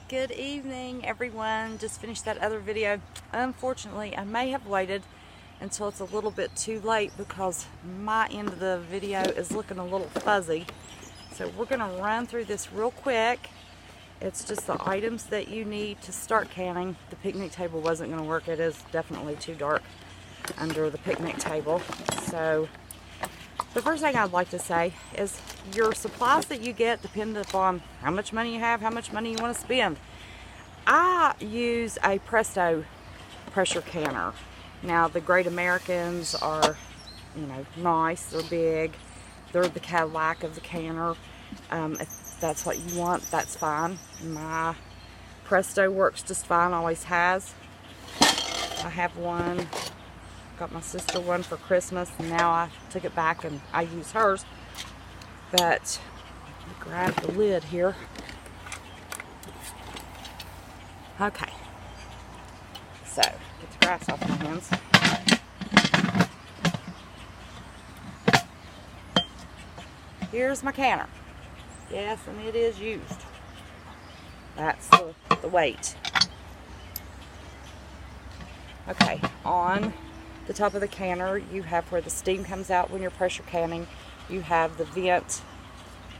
Good evening, everyone. Just finished that other video. Unfortunately, I may have waited until it's a little bit too late because my end of the video is looking a little fuzzy. So we're going to run through this real quick. It's just the items that you need to start canning. The picnic table wasn't going to work. It is definitely too dark under the picnic table. So the first thing I'd like to say is your supplies that you get depend upon how much money you have, how much money you want to spend. I use a Presto pressure canner. Now the Great Americans are, nice, they're big, they're the Cadillac of the canner. If that's what you want, that's fine. My Presto works just fine, always has. I have one. Got my sister one for Christmas, and now I took it back and I use hers. But grab the lid here. Okay. So get the grass off my hands. Here's my canner. Yes, and it is used. That's the weight. Okay, on the top of the canner, you have where the steam comes out when you're pressure canning. You have the vent.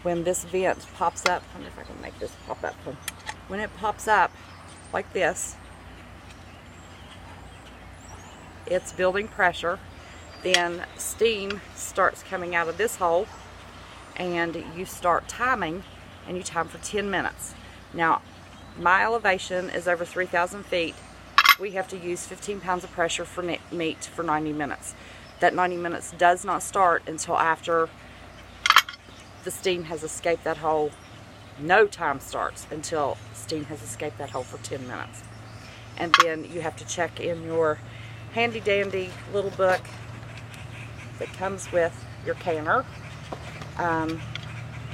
When this vent pops up, I wonder if I can make this pop up. When it pops up like this, it's building pressure. Then steam starts coming out of this hole, and you start timing, and you time for 10 minutes. Now, my elevation is over 3,000 feet. We have to use 15 pounds of pressure for meat for 90 minutes. That 90 minutes does not start until after the steam has escaped that hole. No time starts until steam has escaped that hole for 10 minutes. And then you have to check in your handy dandy little book that comes with your canner. You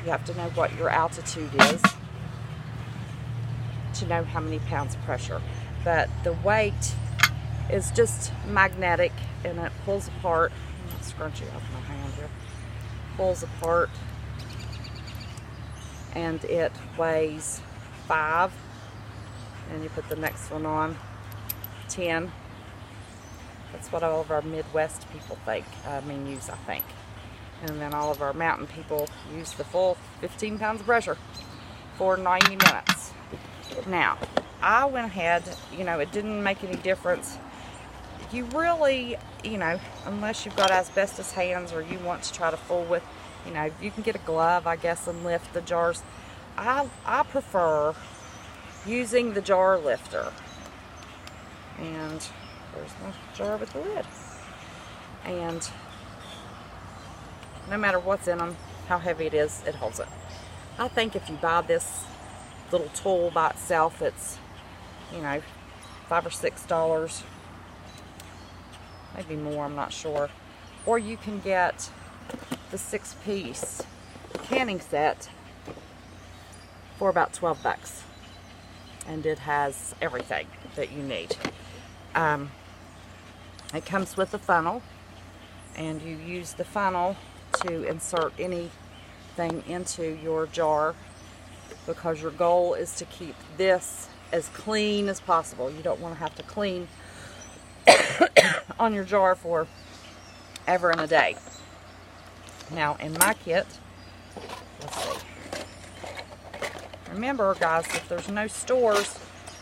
have to know what your altitude is to know how many pounds of pressure. But the weight is just magnetic, and it pulls apart. I'm not scrunching off my hand here. Pulls apart, and it weighs 5. And you put the next one on 10. That's what all of our Midwest people use, I think. And then all of our mountain people use the full 15 pounds of pressure for 90 minutes. Now, I went ahead, it didn't make any difference. You really, unless you've got asbestos hands or you want to try to fool with, you can get a glove, I guess, and lift the jars. I prefer using the jar lifter. And there's my jar with the lid. And no matter what's in them, how heavy it is, it holds it. I think if you buy this little tool by itself, it's $5 or $6, maybe more, I'm not sure. Or you can get the 6-piece canning set for about 12 bucks, and it has everything that you need. It comes with a funnel, and you use the funnel to insert anything into your jar, because your goal is to keep this as clean as possible. You don't want to have to clean on your jar for ever and a day. Now, in my kit, let's see. Remember, guys, if there's no stores,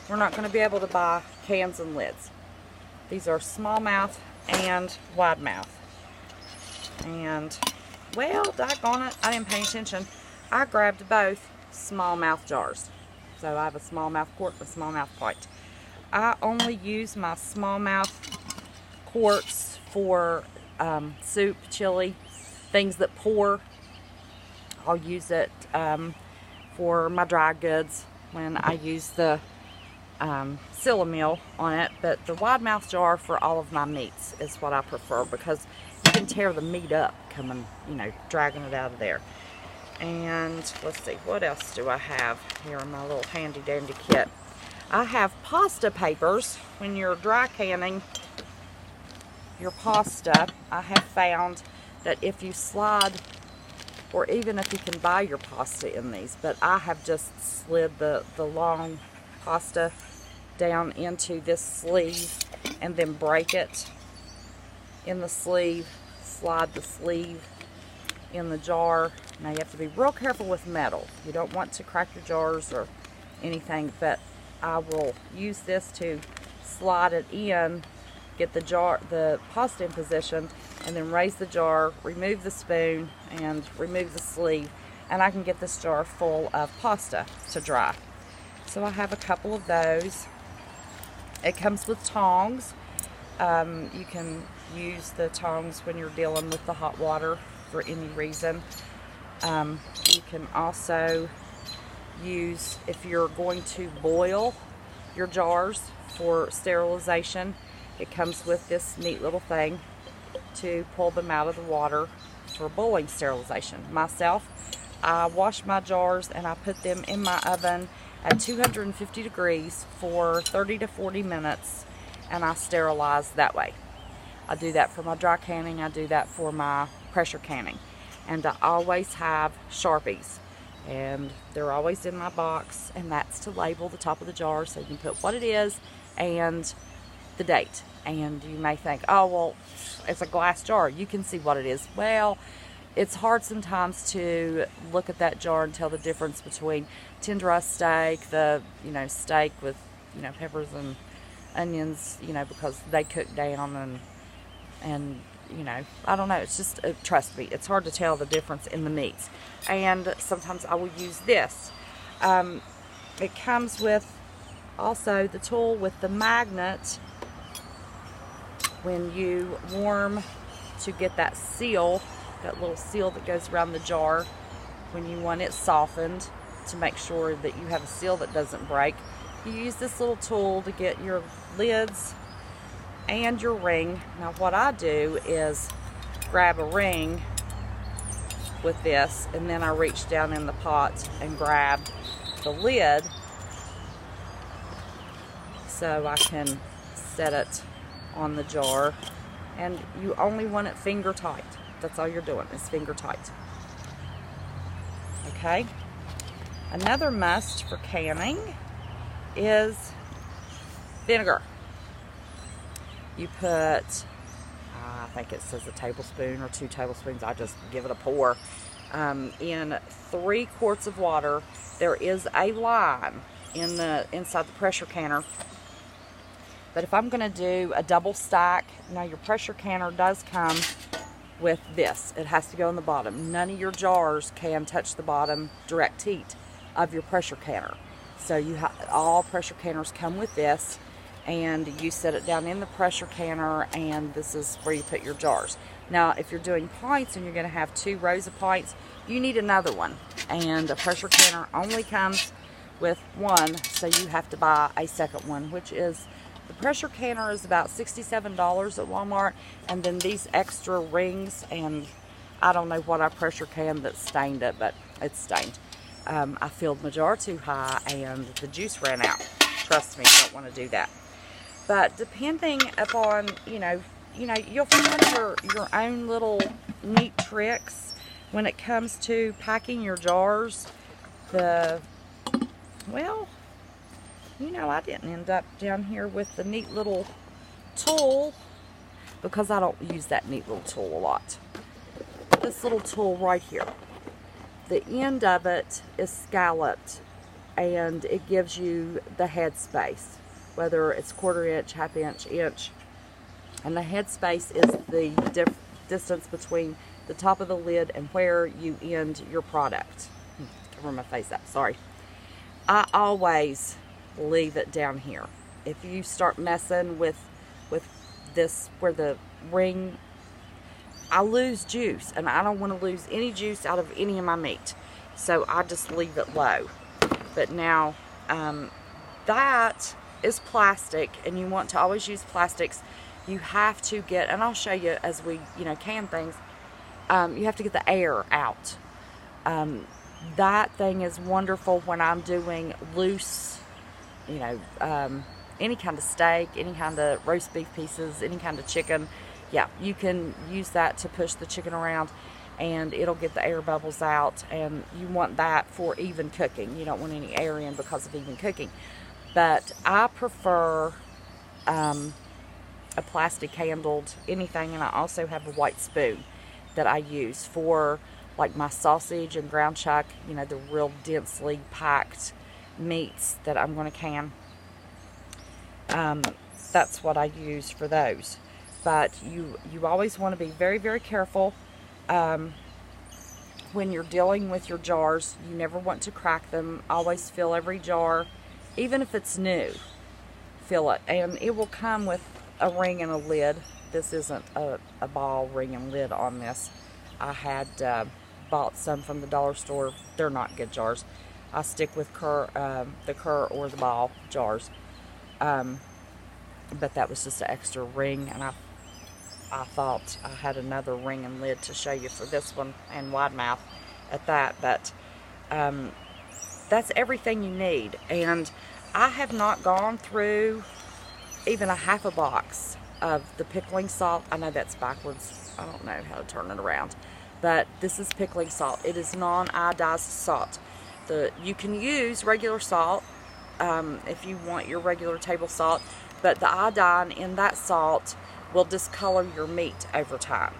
we're not going to be able to buy cans and lids. These are smallmouth and wide mouth. And, well, doggone it, I didn't pay attention. I grabbed both smallmouth jars. So I have a smallmouth quart and a smallmouth pint. I only use my smallmouth quarts for soup, chili, things that pour. I'll use it for my dry goods when I use the Sillamil on it. But the wide mouth jar for all of my meats is what I prefer, because you can tear the meat up coming, dragging it out of there. And let's see, what else do I have here in my little handy dandy kit? I have pasta papers. When you're dry canning your pasta, I have found that if you slide, or even if you can buy your pasta in these, but I have just slid the long pasta down into this sleeve and then break it in the sleeve, slide the sleeve in the jar. Now you have to be real careful with metal. You don't want to crack your jars or anything, but I will use this to slide it in, get the pasta in position, and then raise the jar, remove the spoon, and remove the sleeve, and I can get this jar full of pasta to dry. So I have a couple of those. It comes with tongs. You can use the tongs when you're dealing with the hot water for any reason. You can also use, if you're going to boil your jars for sterilization, it comes with this neat little thing to pull them out of the water for boiling sterilization. Myself, I wash my jars and I put them in my oven at 250 degrees for 30 to 40 minutes, and I sterilize that way. I do that for my dry canning, I do that for my pressure canning. And I always have Sharpies, and they're always in my box, and that's to label the top of the jar so you can put what it is and the date. And you may think, oh well, it's a glass jar, you can see what it is. Well, it's hard sometimes to look at that jar and tell the difference between tenderized steak, the steak with peppers and onions, because they cook down, and I don't know, it's just, trust me, it's hard to tell the difference in the meats. And sometimes I will use this. It comes with also the tool with the magnet when you warm to get that seal, that little seal that goes around the jar when you want it softened, to make sure that you have a seal that doesn't break. You use this little tool to get your lids and your ring. Now what I do is grab a ring with this, and then I reach down in the pot and grab the lid so I can set it on the jar. And you only want it finger tight. That's all you're doing, is finger tight. Okay. Another must for canning is vinegar. You put, I think it says a tablespoon or 2 tablespoons, I just give it a pour, in 3 quarts of water. There is a line inside the pressure canner, but if I'm going to do a double stack, now your pressure canner does come with this. It has to go in the bottom. None of your jars can touch the bottom direct heat of your pressure canner. So all pressure canners come with this, and you set it down in the pressure canner, and this is where you put your jars. Now if you're doing pints and you're going to have 2 rows of pints, you need another one, and a pressure canner only comes with 1, so you have to buy a second one, which is, the pressure canner is about $67 at Walmart, and then these extra rings, and I don't know what I pressure can that stained it, but it's stained. I filled my jar too high and the juice ran out. Trust me, you don't want to do that. But depending upon, you'll find your own little neat tricks when it comes to packing your jars. I didn't end up down here with the neat little tool, because I don't use that neat little tool a lot. This little tool right here, the end of it is scalloped, and it gives you the head space, whether it's 1/4 inch, 1/2 inch, inch. And the head space is the distance between the top of the lid and where you end your product. Cover my face up, sorry. I always leave it down here. If you start messing with this, where the ring, I lose juice, and I don't want to lose any juice out of any of my meat, so I just leave it low. But now that is plastic, and you want to always use plastics. You have to get, and I'll show you as we can things, you have to get the air out. That thing is wonderful when I'm doing loose, any kind of steak, any kind of roast beef pieces, any kind of chicken. Yeah, you can use that to push the chicken around, and it'll get the air bubbles out, and you want that for even cooking. You don't want any air in because of even cooking. but I prefer a plastic handled anything, and I also have a white spoon that I use for like my sausage and ground chuck, you know, the real densely packed meats that I'm going to can. That's what I use for those. But you always want to be very, very careful when you're dealing with your jars. You never want to crack them. Always fill every jar, even if it's new, fill it. And it will come with a ring and a lid. This isn't a ball ring and lid on this. I had bought some from the dollar store. They're not good jars. I stick with the Kerr or the ball jars. But that was just an extra ring, and I thought I had another ring and lid to show you for this one, and wide mouth at that. But that's everything you need. And I have not gone through even a half a box of the pickling salt. I know that's backwards. I don't know how to turn it around. But this is pickling salt. It is non-iodized salt. You can use regular salt if you want your regular table salt, but the iodine in that salt will discolor your meat over time.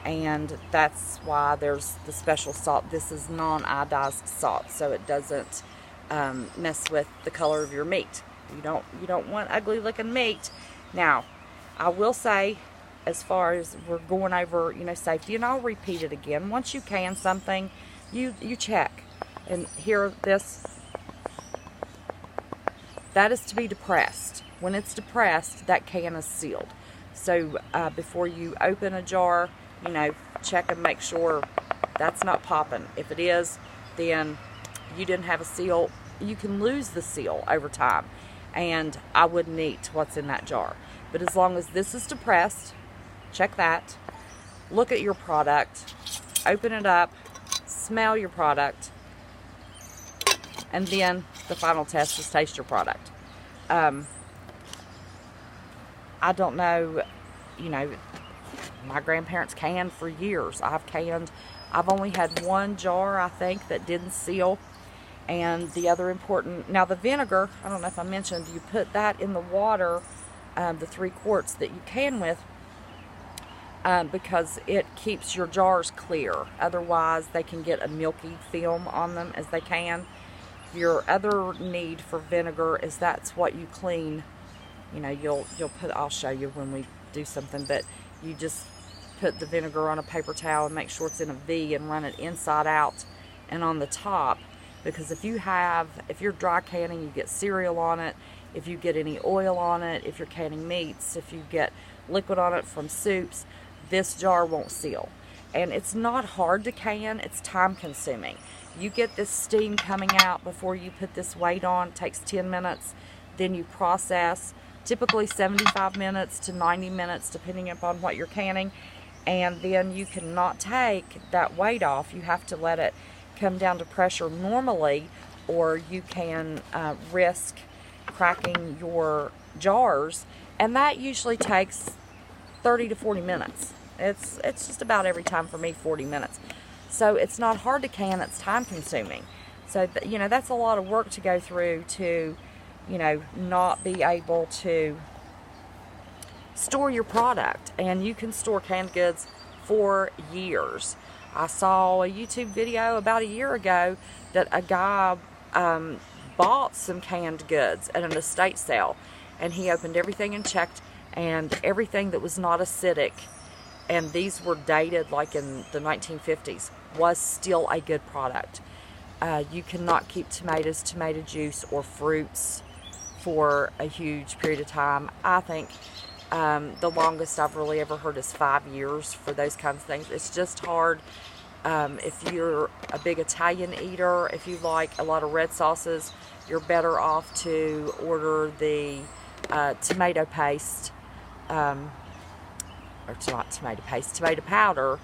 And that's why there's the special salt. This is non-iodized salt, so it doesn't mess with the color of your meat. You don't want ugly looking meat. Now, I will say, as far as we're going over, you know, safety, and I'll repeat it again. Once you can something, you check. And here, that is to be depressed. When it's depressed, that can is sealed. So before you open a jar, you know, check and make sure that's not popping. If it is, then you didn't have a seal. You can lose the seal over time, and I wouldn't eat what's in that jar. But as long as this is depressed, check that. Look at your product, open it up, smell your product, and then the final test is taste your product. I don't know, you know, my grandparents canned for years. I've only had one jar, I think, that didn't seal. And the other important, now the vinegar, I don't know if I mentioned, you put that in the water, the 3 quarts that you can with, because it keeps your jars clear. Otherwise, they can get a milky film on them as they can. Your other need for vinegar is that's what you clean. You know, you'll put, I'll show you when we do something, but you just put the vinegar on a paper towel and make sure it's in a V and run it inside out and on the top. Because if you're dry canning, you get cereal on it, if you get any oil on it, if you're canning meats, if you get liquid on it from soups, this jar won't seal. And it's not hard to can, it's time consuming. You get this steam coming out before you put this weight on. It takes 10 minutes. Then you process, typically 75 minutes to 90 minutes, depending upon what you're canning. And then you cannot take that weight off. You have to let it come down to pressure normally, or you can risk cracking your jars. And that usually takes 30 to 40 minutes. It's just about every time for me 40 minutes. So it's not hard to can, it's time consuming. So, you know, that's a lot of work to go through to, you know, not be able to store your product. And you can store canned goods for years. I saw a YouTube video about a year ago that a guy bought some canned goods at an estate sale. And he opened everything and checked, and everything that was not acidic, and these were dated like in the 1950s, was still a good product. You cannot keep tomatoes, tomato juice, or fruits for a huge period of time. I think the longest I've really ever heard is 5 years for those kinds of things. It's just hard. If you're a big Italian eater, if you like a lot of red sauces, you're better off to order the tomato paste, or not tomato paste, tomato powder.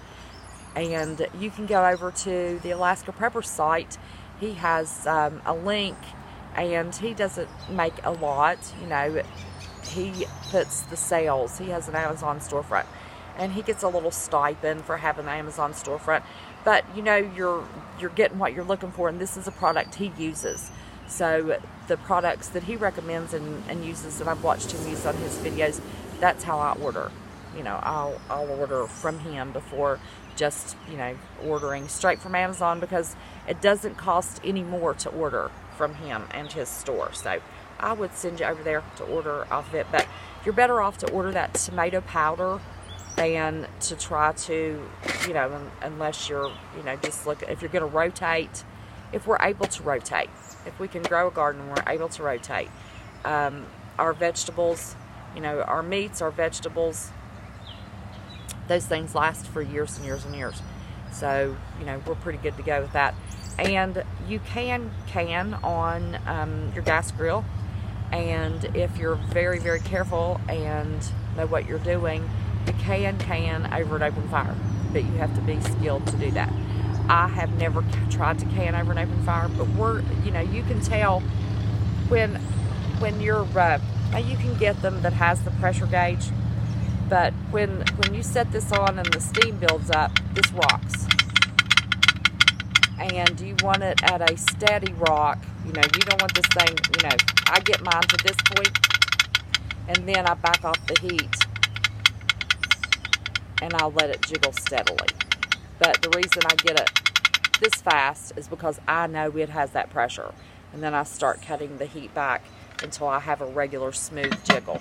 And you can go over to the Alaska Prepper site. He has a link, and he doesn't make a lot, you know. He puts the sales. He has an Amazon storefront, and he gets a little stipend for having an Amazon storefront. But you know, you're getting what you're looking for, and this is a product he uses. So the products that he recommends and uses, and I've watched him use on his videos, that's how I order. You know, I'll order from him before just, you know, ordering straight from Amazon, because it doesn't cost any more to order from him and his store. So I would send you over there to order off of it, but you're better off to order that tomato powder than to try to, you know, unless you're, you know, just look, if you're going to rotate, if we're able to rotate, if we can grow a garden and we're able to rotate, our vegetables, you know, our meats, our vegetables, those things last for years and years and years. So, you know, we're pretty good to go with that. And you can on your gas grill. And if you're very, very careful and know what you're doing, you can over an open fire. But you have to be skilled to do that. I have never tried to can over an open fire, but you know, you can tell when you're, you can get them that has the pressure gauge. But when you set this on and the steam builds up, this rocks. And you want it at a steady rock. You know, you don't want this thing, you know, I get mine to this point, and then I back off the heat, and I'll let it jiggle steadily. But the reason I get it this fast is because I know it has that pressure. And then I start cutting the heat back until I have a regular smooth jiggle.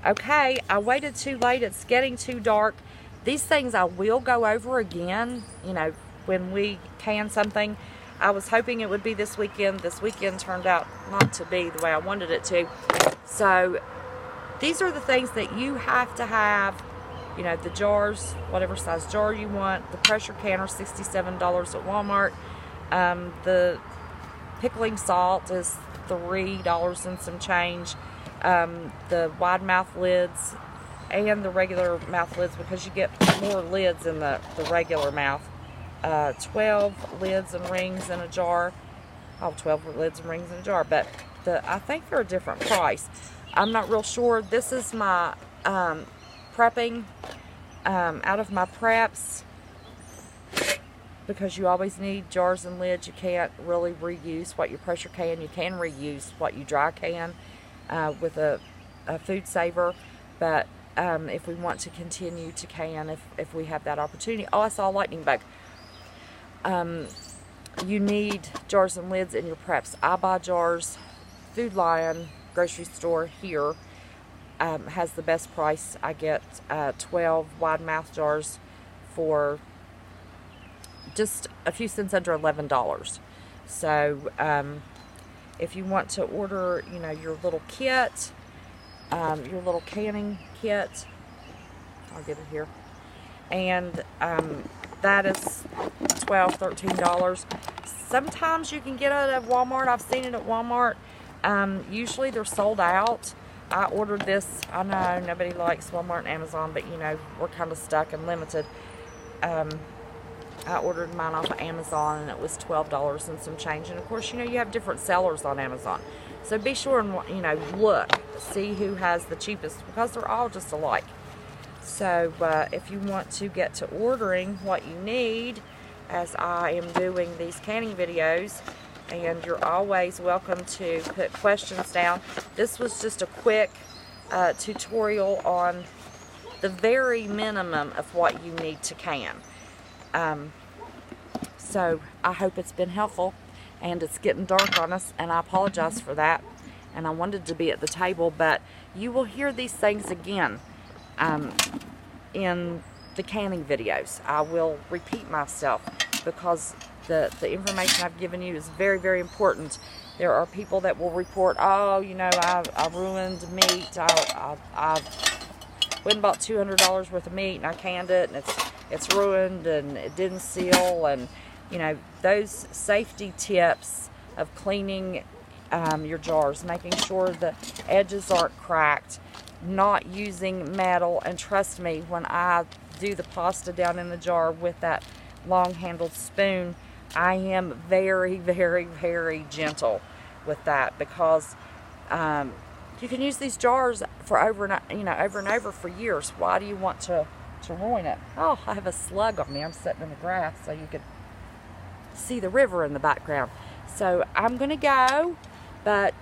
Okay, I waited too late. It's getting too dark. These things I will go over again, you know, when we can something. I was hoping it would be this weekend. This weekend turned out not to be the way I wanted it to. So these are the things that you have to have. You know, the jars, whatever size jar you want. The pressure canner, $67 at Walmart. The pickling salt is $3 and some change. The wide mouth lids and the regular mouth lids, because you get more lids in the regular mouth. 12 lids and rings in a jar. Oh, 12 lids and rings in a jar, but I think they're a different price. I'm not real sure. This is my prepping out of my preps, because you always need jars and lids. You can't really reuse what you pressure can. You can reuse what you dry can with a food saver, but if we want to continue to can, if we have that opportunity. Oh, I saw a lightning bug. You need jars and lids in your preps. I buy jars. Food Lion grocery store here has the best price. I get 12 wide mouth jars for just a few cents under $11. So if you want to order, you know, your little kit, your little canning kit, I'll get it here, and that is $12, $13. Sometimes you can get it at Walmart. I've seen it at Walmart. Usually they're sold out. I ordered this. I know nobody likes Walmart and Amazon, but you know, we're kind of stuck and limited. I ordered mine off of Amazon, and it was $12 and some change. And of course, you know, you have different sellers on Amazon. So be sure and, you know, look, see who has the cheapest, because they're all just alike. So if you want to get to ordering what you need, as I am doing these canning videos, and you're always welcome to put questions down. This was just a quick tutorial on the very minimum of what you need to can. So I hope it's been helpful, and it's getting dark on us, and I apologize for that, and I wanted to be at the table, but you will hear these things again in the canning videos. I will repeat myself, because the information I've given you is very, very important. There are people that will report, oh, you know, I ruined meat. I went and bought $200 worth of meat, and I canned it, and it's ruined, and it didn't seal. And you know, those safety tips of cleaning your jars, making sure the edges aren't cracked, not using metal. And trust me, when I do the pasta down in the jar with that long-handled spoon, I am very, very, very gentle with that, because you can use these jars for over and over for years. Why do you want to ruin it? Oh, I have a slug on me. I'm sitting in the grass so you can see the river in the background. So I'm gonna go, but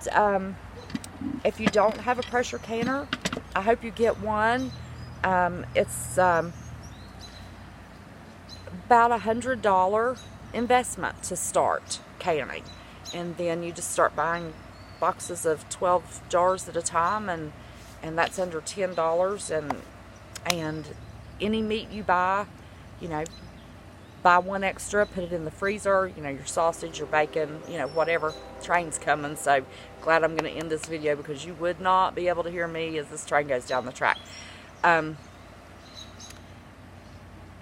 if you don't have a pressure canner, I hope you get one. It's about $100 investment to start canning, and then you just start buying boxes of 12 jars at a time, and that's under $10. And any meat you buy, you know, buy one extra, put it in the freezer, you know, your sausage, your bacon, you know, whatever. Train's coming, so glad I'm going to end this video because you would not be able to hear me as this train goes down the track.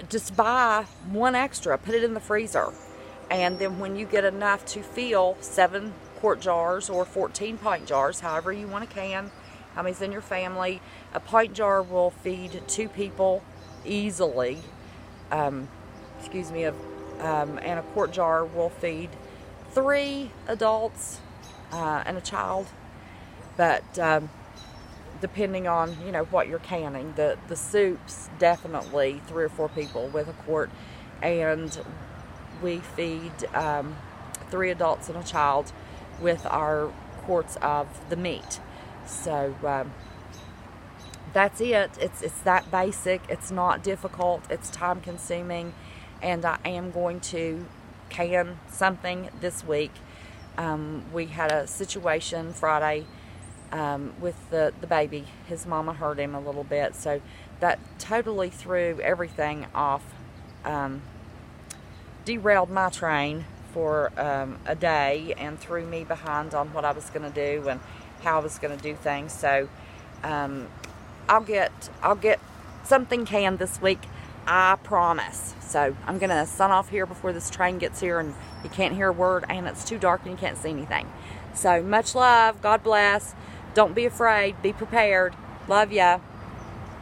Just buy one extra, put it in the freezer, and then when you get enough to fill 7-quart jars or 14-pint jars, however you want to can, how many's in your family, a pint jar will feed 2 people easily. Excuse me, and a quart jar will feed 3 adults and a child. But depending on, you know, what you're canning, the soups, definitely 3 or 4 people with a quart, and we feed 3 adults and a child with our quarts of the meat. So that's it. It's that basic. It's not difficult. It's time consuming. And I am going to can something this week. We had a situation Friday with the baby. His mama hurt him a little bit, so that totally threw everything off. Derailed my train for a day and threw me behind on what I was going to do and how I was going to do things. So I'll get something canned this week, I promise. So I'm going to sign off here before this train gets here and you can't hear a word and it's too dark and you can't see anything. So much love. God bless. Don't be afraid. Be prepared. Love ya.